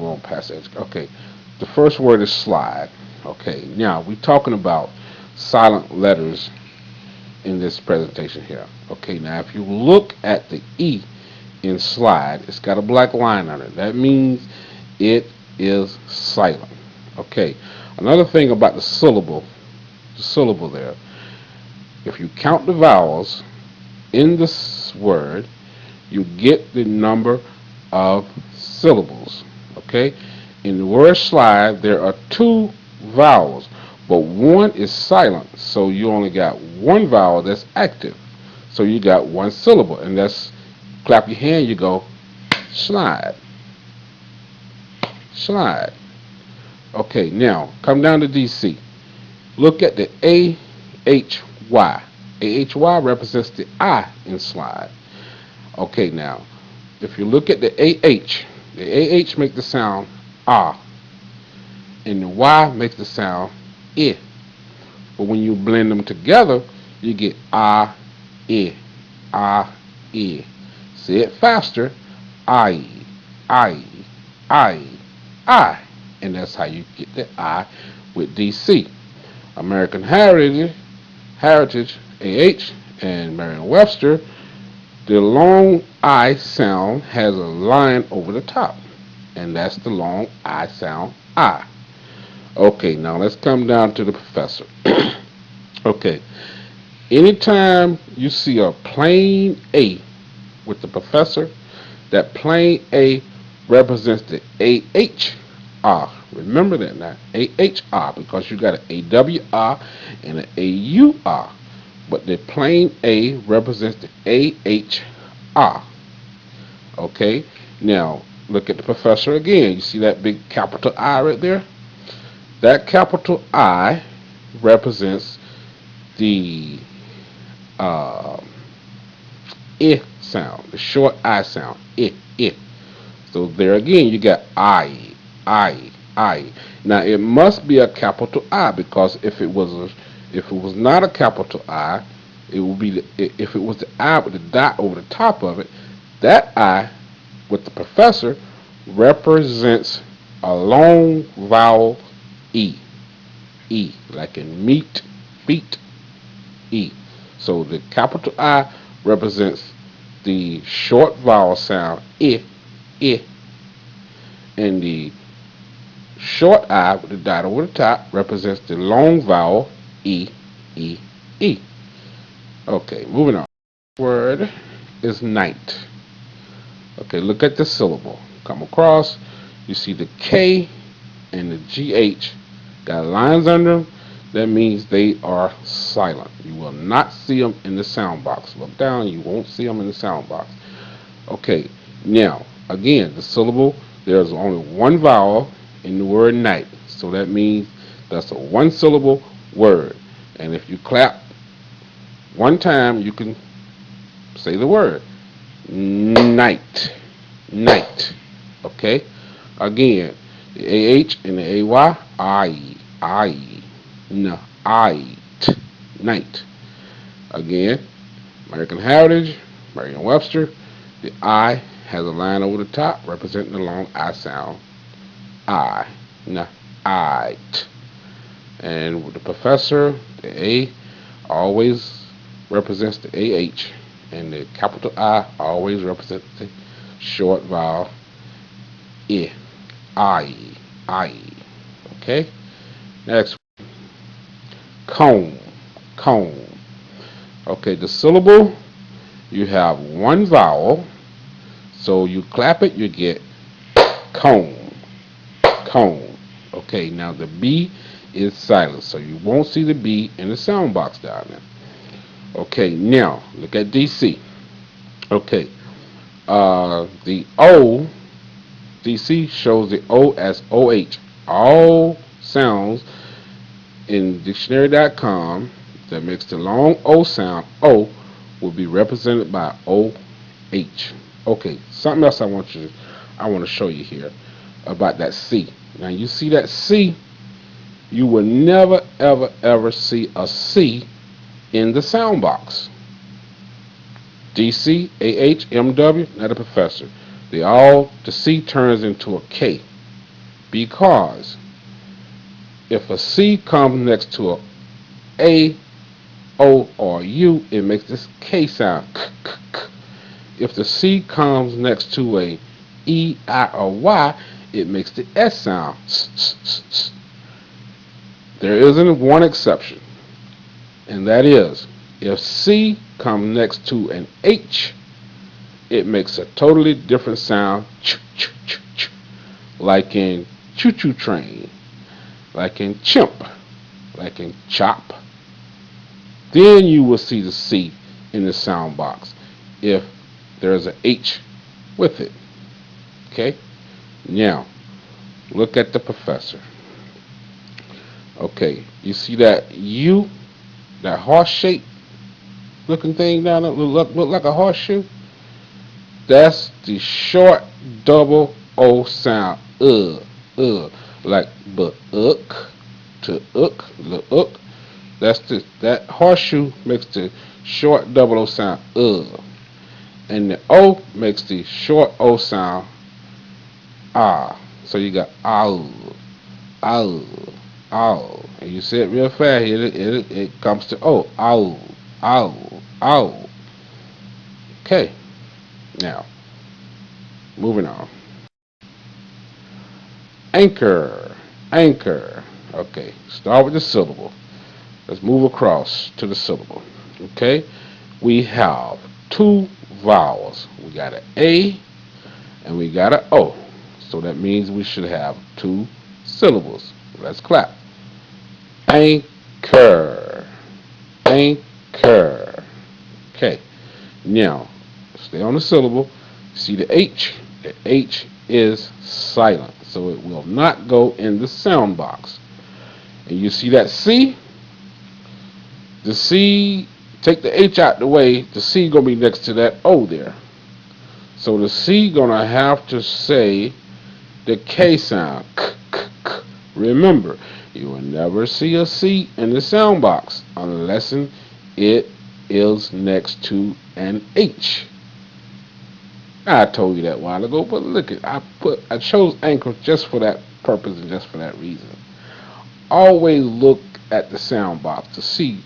go on past that. Okay, the first word is slide. Okay, now we're talking about silent letters in this presentation here. Okay, now if you look at the E in slide, it's got a black line on it. That means it is silent. Okay, another thing about the syllable there, if you count the vowels in this word, you get the number of syllables. Okay, in the word slide, there are two vowels, but one is silent, so you only got one vowel that's active. So you got one syllable, and that's clap your hand, you go slide, slide. Okay, now come down to DC. Look at the AHY. AHY represents the I in slide. Okay, now if you look at the AH makes the sound ah, and the Y makes the sound I. But when you blend them together, you get ah, I. Say it faster, I, I, I, I. And that's how you get the I with DC. American Heritage, AH, and Merriam-Webster, the long I sound has a line over the top, and that's the long I sound I. Okay, now let's come down to the professor. Okay, anytime you see a plain A with the professor, that plain A represents the AHR. Remember that now, AHR, because you got an AWR and an AUR. But the plain A represents the AHR. Okay, now look at the professor again. You see that big capital I right there? That capital I represents the I sound, the short I sound, I. So there again, you got I. Now it must be a capital I, because if it was not a capital I, it would be if it was the I with the dot over the top of it. That I with the professor represents a long vowel E, like in meat, feet, E. So the capital I represents the short vowel sound I, and the short I with the dot over the top represents the long vowel E, E, E. Okay, moving on. Word is night. Okay, look at the syllable. Come across, you see the K and the GH got lines under them. That means they are silent. You will not see them in the sound box. Look down, you won't see them in the sound box. Okay, now, again, the syllable, there's only one vowel in the word night. So that means that's a one syllable word. And if you clap one time, you can say the word night, night. Okay, again, the AH and the AY, I, night. Again, American Heritage, Merriam-Webster, the I has a line over the top representing the long I sound. I, and with the professor, the A always represents the AH, and the capital I always represents the short vowel I. Okay? Next, comb, comb. Okay, the syllable, you have one vowel, so you clap it, you get comb, comb. Okay, now the B is silent, so you won't see the B in the sound box down there. Okay, now look at DC. Okay, the O, DC shows the O as OH. All sounds in dictionary.com that makes the long O sound, O, will be represented by OH. Okay, something else I want to show you here about that C. Now you see that C, you will never ever see a C in the sound box. DC, AH, MW, not a professor. The C turns into a K. because if a C comes next to a O, or U, it makes this K sound. K, k, k. If the C comes next to a E, I, or Y, it makes the S sound. S, s, s, s. There isn't one exception, and that is if C comes next to an H, it makes a totally different sound, ch, ch, ch, ch, like in choo-choo train, like in chimp, like in chop. Then you will see the C in the sound box if there's an H with it. Okay? Now, look at the professor. Okay, you see that U, that horse shape looking thing down there, look like a horseshoe? That's the short double O sound. Like but to look. That horseshoe makes the short double O sound. And the O makes the short O sound. Ah. So you got ow, ow, ow. And you say it real fast, it comes to O. Ow, ow, ow. Okay. Now, moving on. Anchor, anchor. Okay, start with the syllable. Let's move across to the syllable. Okay, we have two vowels. We got an A and we got an O. So that means we should have two syllables. Let's clap. Anchor, anchor. Okay, now stay on the syllable. See the H? The H is silent, so it will not go in the sound box. And you see that C? The C, take the H out the way, the C gonna be next to that O there. So the C gonna have to say the K sound. K, k, k. Remember, you will never see a C in the sound box unless it is next to an H. I told you that a while ago, but look, I chose anchor just for that purpose and just for that reason. Always look at the sound box to see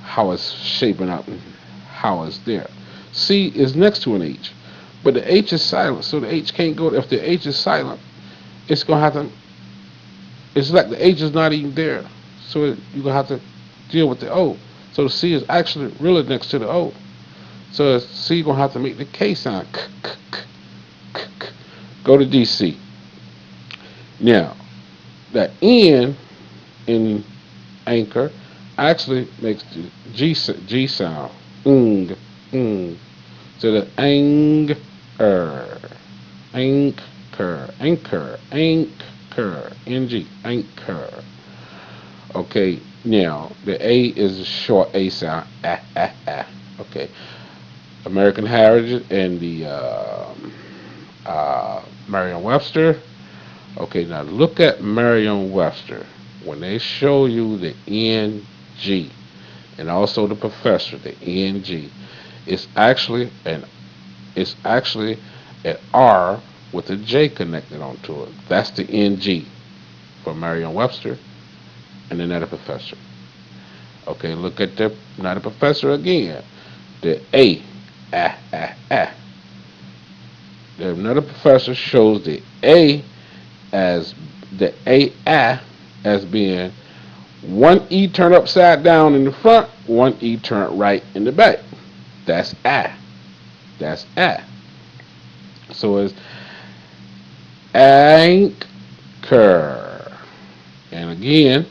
how it's shaping up and how it's there. C is next to an H, but the H is silent, so the H can't go. If the H is silent, it's gonna have to. It's like the H is not even there, so you're gonna have to deal with the O. So the C is actually really next to the O. So C you're gonna have to make the K sound. K, k, k, k, k. Go to DC. Now, that N in anchor actually makes the G sound. Ng, ng. So the anchor, anchor, anchor, anchor, ng, anchor. Okay, now the A is a short A sound. Ah, ah, ah. Okay. American Heritage and the Merriam-Webster. Okay, now look at Merriam-Webster. When they show you the NG and also the professor, the NG, it's actually an R with a J connected onto it. That's the NG for Merriam-Webster and another professor. Okay, look at now the professor again. The A, ah, ah, ah. Another professor shows the A as the A, ah, as being one E turned upside down in the front, one E turned right in the back. That's ah. That's ah. So it's anchor. And again,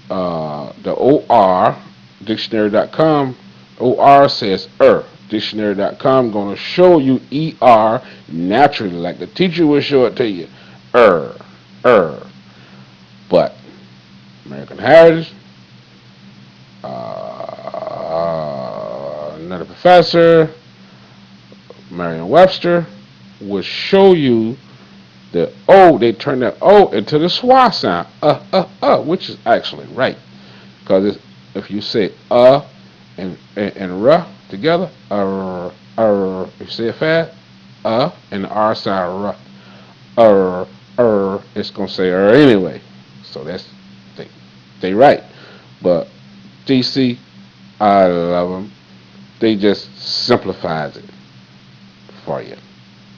the OR, dictionary.com, OR says Dictionary.com going to show you ER naturally, like the teacher will show it to you. But American Heritage, another professor, Merriam-Webster, will show you the O. They turn that O into the schwa sound, which is actually right, because if you say and r together, if you say it fast, and the R sound, it's gonna say er anyway. So they they right. But DC, I love them. They just simplifies it for you.